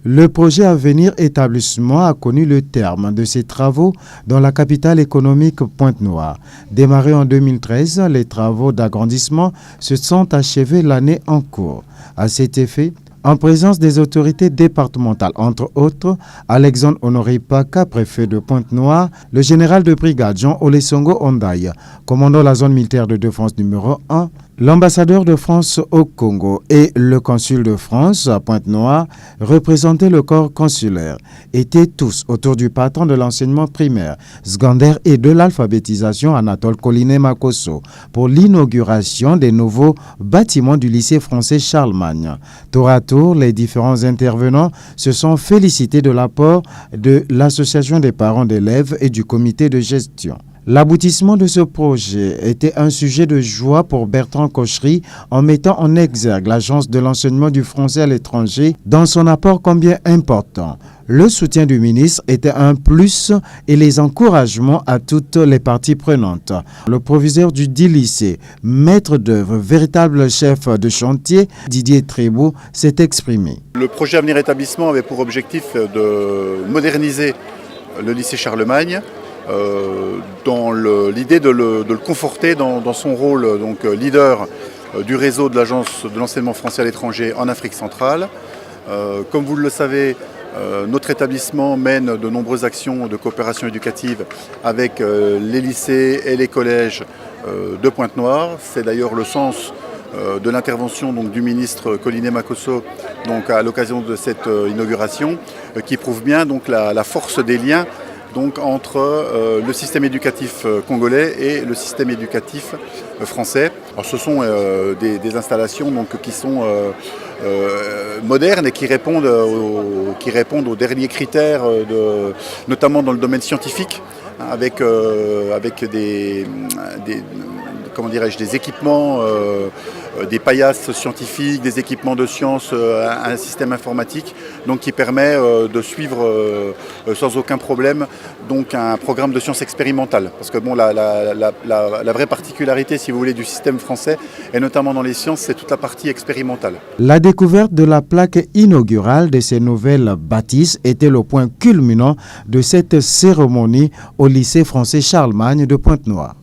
Le projet à venir établissement a connu le terme de ses travaux dans la capitale économique Pointe-Noire. Démarrés en 2013, les travaux d'agrandissement se sont achevés l'année en cours. À cet effet, en présence des autorités départementales, entre autres, Alexandre Honoré Paka, préfet de Pointe-Noire, le général de brigade Jean Olesongo Ondaï, commandant la zone militaire de défense numéro 1, l'ambassadeur de France au Congo et le consul de France à Pointe-Noire, représentaient le corps consulaire, étaient tous autour du patron de l'enseignement primaire, secondaire et de l'alphabétisation Anatole Colinet Makosso pour l'inauguration des nouveaux bâtiments du lycée français Charlemagne. Tour à tour, les différents intervenants se sont félicités de l'apport de l'association des parents d'élèves et du comité de gestion. L'aboutissement de ce projet était un sujet de joie pour Bertrand Cochery en mettant en exergue l'Agence de l'enseignement du français à l'étranger dans son apport combien important. Le soutien du ministre était un plus et les encouragements à toutes les parties prenantes. Le proviseur du dit lycée, maître d'œuvre, véritable chef de chantier, Didier Trébou, s'est exprimé. Le projet Avenir Établissement avait pour objectif de moderniser le lycée Charlemagne, dans l'idée de le conforter dans son rôle donc leader du réseau de l'Agence de l'enseignement français à l'étranger en Afrique centrale. Comme vous le savez, notre établissement mène de nombreuses actions de coopération éducative avec les lycées et les collèges de Pointe-Noire. C'est d'ailleurs le sens de l'intervention du ministre Colinet Makosso à l'occasion de cette inauguration, qui prouve bien la force des liens entre le système éducatif congolais et le système éducatif français. Alors, ce sont des installations qui sont modernes et qui répondent aux derniers critères, notamment dans le domaine scientifique, avec des équipements, des paillasses scientifiques, des équipements de sciences, un système informatique qui permet de suivre sans aucun problème un programme de sciences expérimentales. Parce que la vraie particularité, si vous voulez, du système français, et notamment dans les sciences, c'est toute la partie expérimentale. La découverte de la plaque inaugurale de ces nouvelles bâtisses était le point culminant de cette cérémonie au lycée français Charlemagne de Pointe-Noire.